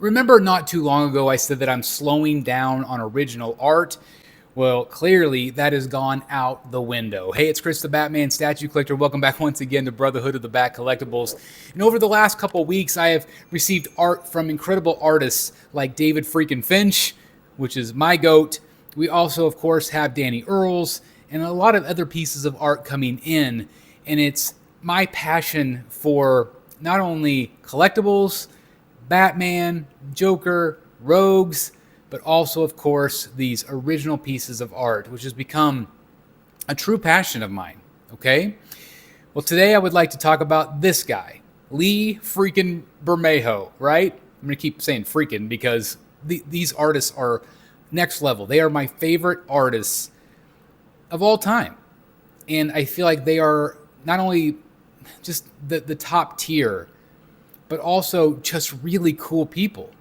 Remember not too long ago I said that I'm slowing down on original art? Well, clearly that has gone out the window. Hey, it's Chris the Batman Statue Collector. Welcome back once again to Brotherhood of the Bat Collectibles. And over the last couple weeks, I have received art from incredible artists like David freaking Finch, which is my goat. We also, of course, have Danny Earls and a lot of other pieces of art coming in. And it's my passion for not only collectibles, Batman, Joker, Rogues, but also, of course, these original pieces of art, which has become a true passion of mine, okay? Well, today I would like to talk about this guy, Lee freaking Bermejo, right? I'm going to keep saying freaking because these artists are next level. They are my favorite artists of all time. And I feel like they are not only just the top tier, but also just really cool people.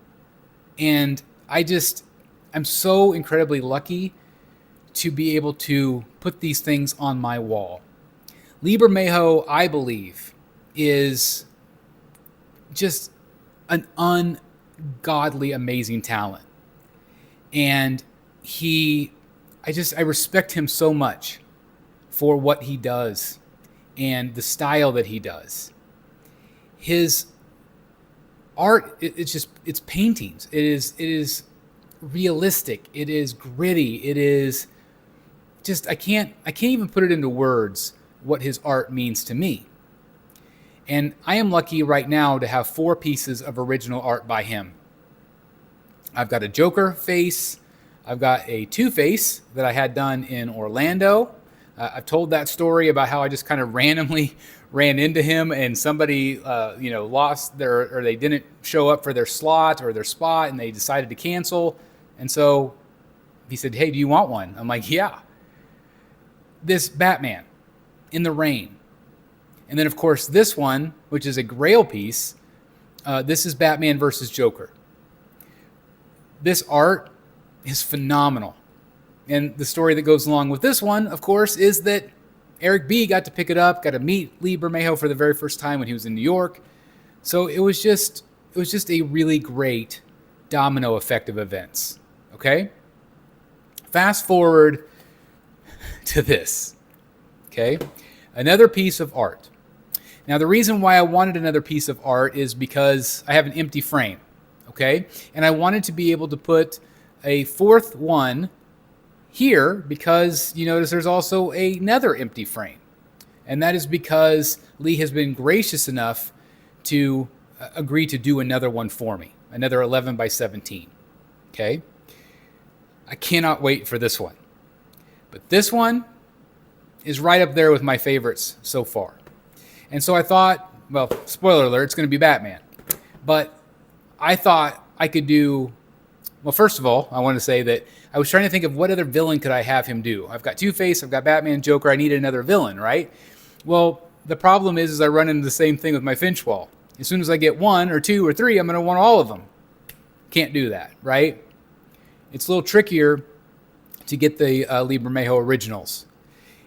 And I'm so incredibly lucky to be able to put these things on my wall. Lee Bermejo, I believe, is just an ungodly amazing talent. And I respect him so much for what he does and the style that he does. His art, it's paintings. It is realistic. It is gritty. It is just, I can't even put it into words what his art means to me. And I am lucky right now to have 4 pieces of original art by him. I've got a Joker face. I've got a Two-Face that I had done in Orlando. I've told that story about how I just kind of randomly ran into him and somebody, lost or they didn't show up for their slot or their spot and they decided to cancel. And so he said, "Hey, do you want one?" I'm like, "Yeah." This Batman in the rain. And then, of course, this one, which is a Grail piece, this is Batman versus Joker. This art is phenomenal. And the story that goes along with this one, of course, is that Eric B. got to pick it up, got to meet Lee Bermejo for the very first time when he was in New York. So it was just a really great domino effect of events. Okay? Fast forward to this. Okay? Another piece of art. Now, the reason why I wanted another piece of art is because I have an empty frame. Okay? And I wanted to be able to put a fourth one here because you notice there's also another empty frame. And that is because Lee has been gracious enough to agree to do another one for me, another 11 by 17. Okay? I cannot wait for this one. But this one is right up there with my favorites so far. And so I thought, well, spoiler alert, it's going to be Batman. But I thought I could do, well, first of all, I want to say that I was trying to think of what other villain could I have him do. I've got Two-Face, I've got Batman, Joker, I needed another villain, right? Well, the problem is I run into the same thing with my Finch wall. As soon as I get 1 or 2 or 3, I'm going to want all of them. Can't do that, right? It's a little trickier to get the Lee Bermejo originals.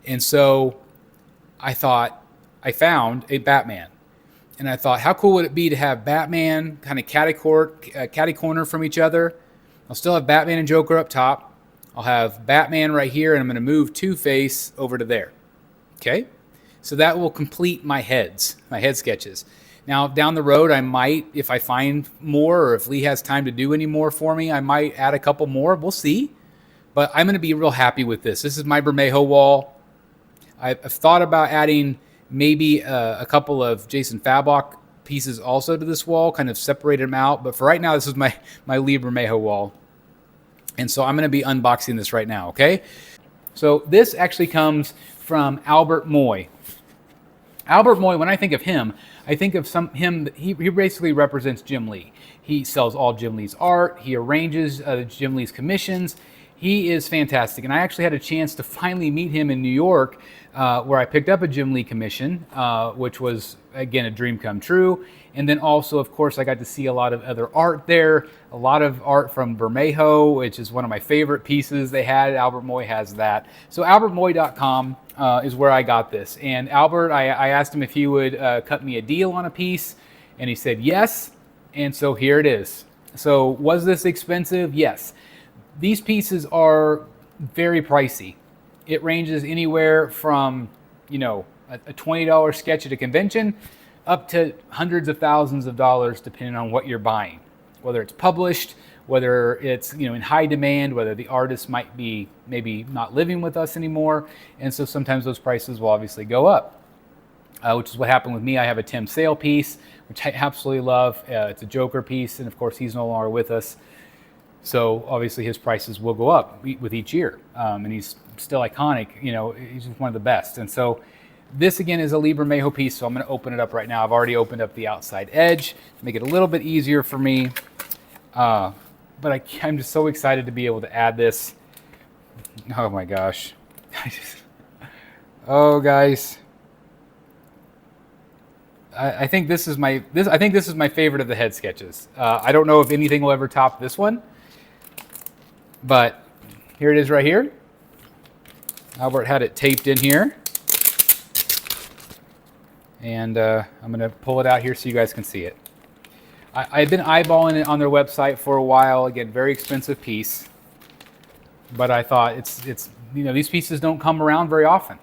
And so I found a Batman. And I thought, how cool would it be to have Batman kind of catty corner from each other? I'll still have Batman and Joker up top. I'll have Batman right here, and I'm going to move Two-Face over to there. Okay? So that will complete my head sketches. Now, down the road, I might, if I find more or if Lee has time to do any more for me, I might add a couple more. We'll see. But I'm going to be real happy with this. This is my Bermejo wall. I've thought about adding maybe a couple of Jason Fabok pieces also to this wall, kind of separate them out. But for right now, this is my Lee Bermejo wall. And so I'm going to be unboxing this right now, okay? So this actually comes from Albert Moy. Albert Moy, when I think of him, I think of he basically represents Jim Lee. He sells all Jim Lee's art. He arranges Jim Lee's commissions. He is fantastic. And I actually had a chance to finally meet him in New York where I picked up a Jim Lee commission, which was, again, a dream come true. And then also, of course, I got to see a lot of other art there, a lot of art from Bermejo, which is one of my favorite pieces they had. Albert Moy has that. So albertmoy.com is where I got this. And Albert, I asked him if he would cut me a deal on a piece, and he said yes. And so here it is. So was this expensive? Yes. These pieces are very pricey. It ranges anywhere from, a $20 sketch at a convention up to hundreds of thousands of dollars depending on what you're buying. Whether it's published, whether it's in high demand, whether the artist might be maybe not living with us anymore. And so sometimes those prices will obviously go up. Which is what happened with me. I have a Tim Sale piece, which I absolutely love. It's a Joker piece, and of course he's no longer with us. So obviously his prices will go up with each year, and he's still iconic. He's one of the best. And so this again is a Lee Bermejo piece, so I'm going to open it up right now. I've already opened up the outside edge to make it a little bit easier for me. But I'm just so excited to be able to add this. Oh my gosh. Oh guys. I think this is my favorite of the head sketches. I don't know if anything will ever top this one, but here it is right here. Albert had it taped in here, and I'm going to pull it out here so you guys can see it. I've been eyeballing it on their website for a while. Again, very expensive piece, but I thought it's these pieces don't come around very often.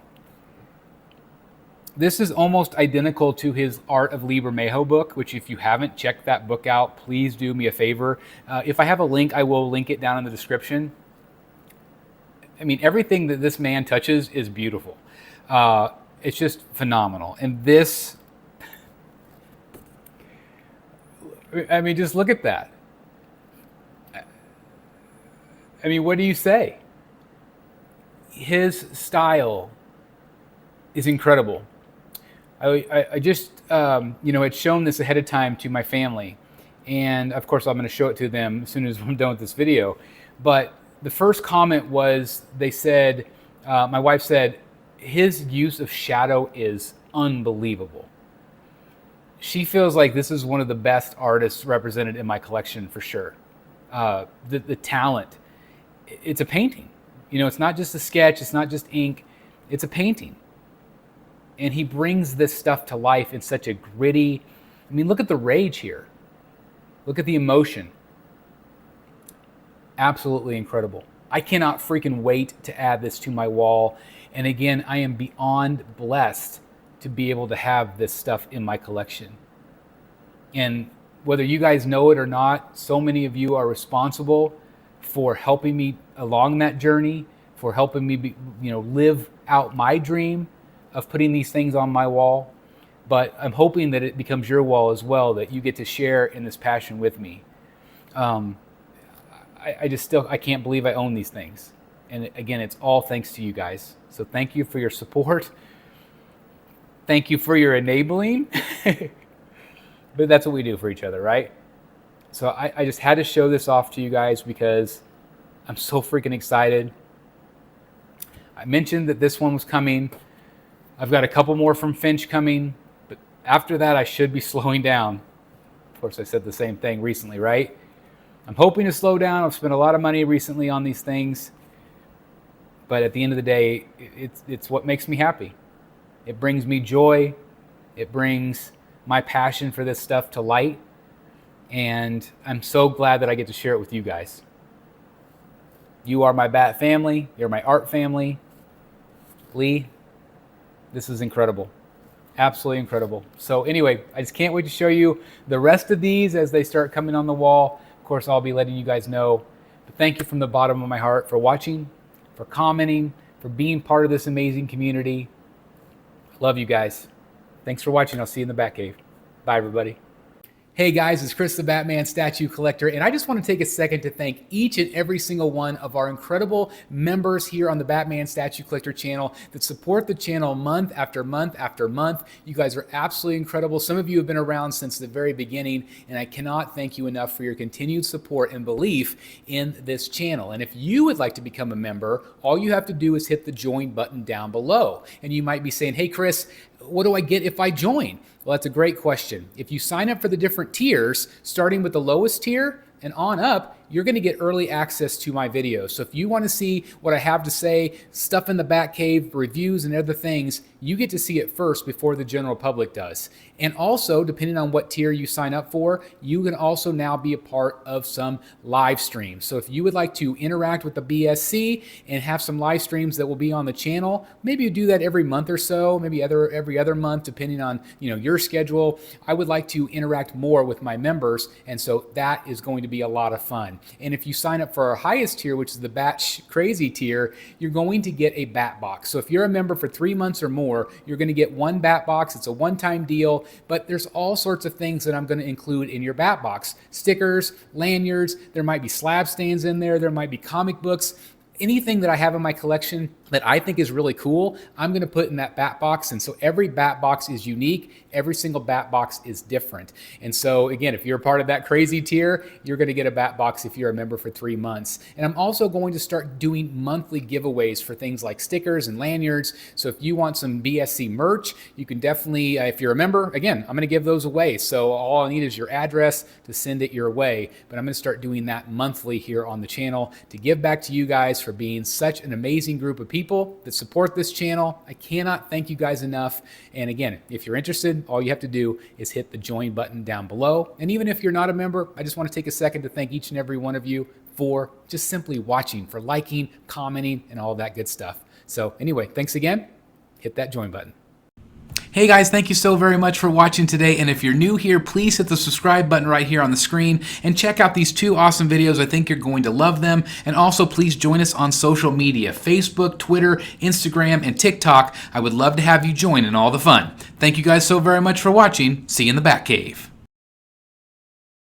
This is almost identical to his Art of Lee Bermejo book, which if you haven't checked that book out, please do me a favor. If I have a link, I will link it down in the description. I mean, everything that this man touches is beautiful. It's just phenomenal. And this, I mean, just look at that. I mean, what do you say? His style is incredible. I just, had shown this ahead of time to my family. And of course, I'm going to show it to them as soon as I'm done with this video. But the first comment was, they said, my wife said, his use of shadow is unbelievable. She feels like this is one of the best artists represented in my collection for sure. The talent, it's a painting. It's not just a sketch, it's not just ink, it's a painting. And he brings this stuff to life in such a gritty, I mean, look at the rage here. Look at the emotion. Absolutely incredible. I cannot freaking wait to add this to my wall. And again, I am beyond blessed to be able to have this stuff in my collection. And whether you guys know it or not, so many of you are responsible for helping me along that journey, for helping me live out my dream of putting these things on my wall. But I'm hoping that it becomes your wall as well, that you get to share in this passion with me. I can't believe I own these things. And again, it's all thanks to you guys. So thank you for your support. Thank you for your enabling. But that's what we do for each other, right? So I just had to show this off to you guys because I'm so freaking excited. I mentioned that this one was coming. I've got a couple more from Finch coming, but after that, I should be slowing down. Of course, I said the same thing recently, right? I'm hoping to slow down. I've spent a lot of money recently on these things, but at the end of the day, it's what makes me happy. It brings me joy. It brings my passion for this stuff to light, and I'm so glad that I get to share it with you guys. You are my Bat family. You're my art family. Lee, this is incredible. Absolutely incredible. So anyway, I just can't wait to show you the rest of these as they start coming on the wall. Of course, I'll be letting you guys know. But thank you from the bottom of my heart for watching, for commenting, for being part of this amazing community. Love you guys. Thanks for watching. I'll see you in the Batcave. Bye, everybody. Hey guys, it's Chris the Batman Statue Collector, and I just want to take a second to thank each and every single one of our incredible members here on the Batman Statue Collector channel that support the channel month after month after month. You guys are absolutely incredible. Some of you have been around since the very beginning, and I cannot thank you enough for your continued support and belief in this channel. And if you would like to become a member, all you have to do is hit the join button down below. And you might be saying, hey Chris, what do I get if I join? Well, that's a great question. If you sign up for the different tiers, starting with the lowest tier, and on up, you're going to get early access to my videos. So if you want to see what I have to say, stuff in the Batcave, reviews and other things, you get to see it first before the general public does. And also, depending on what tier you sign up for, you can also now be a part of some live streams. So if you would like to interact with the BSC and have some live streams that will be on the channel, maybe you do that every month or so, maybe every other month, depending on your schedule. I would like to interact more with my members, and so that is going to be a lot of fun. And if you sign up for our highest tier, which is the Bat Crazy tier, you're going to get a Bat Box. So if you're a member for 3 months or more, you're going to get one Bat Box. It's a one-time deal, but there's all sorts of things that I'm going to include in your Bat Box. Stickers, lanyards, there might be slab stands in there might be comic books. Anything that I have in my collection that I think is really cool, I'm going to put in that Bat Box. And so every Bat Box is unique. Every single Bat Box is different. And so again, if you're a part of that crazy tier, you're going to get a Bat Box if you're a member for 3 months. And I'm also going to start doing monthly giveaways for things like stickers and lanyards. So if you want some BSC merch, you can definitely, if you're a member, again, I'm going to give those away. So all I need is your address to send it your way. But I'm going to start doing that monthly here on the channel to give back to you guys for being such an amazing group of people that support this channel. I cannot thank you guys enough. And again, if you're interested, all you have to do is hit the join button down below. And even if you're not a member, I just want to take a second to thank each and every one of you for just simply watching, for liking, commenting, and all that good stuff. So anyway, thanks again. Hit that join button. Hey guys, thank you so very much for watching today, and if you're new here, please hit the subscribe button right here on the screen and check out these 2 awesome videos. I think you're going to love them. And also please join us on social media, Facebook, Twitter, Instagram, and TikTok. I would love to have you join in all the fun. Thank you guys so very much for watching. See you in the Batcave.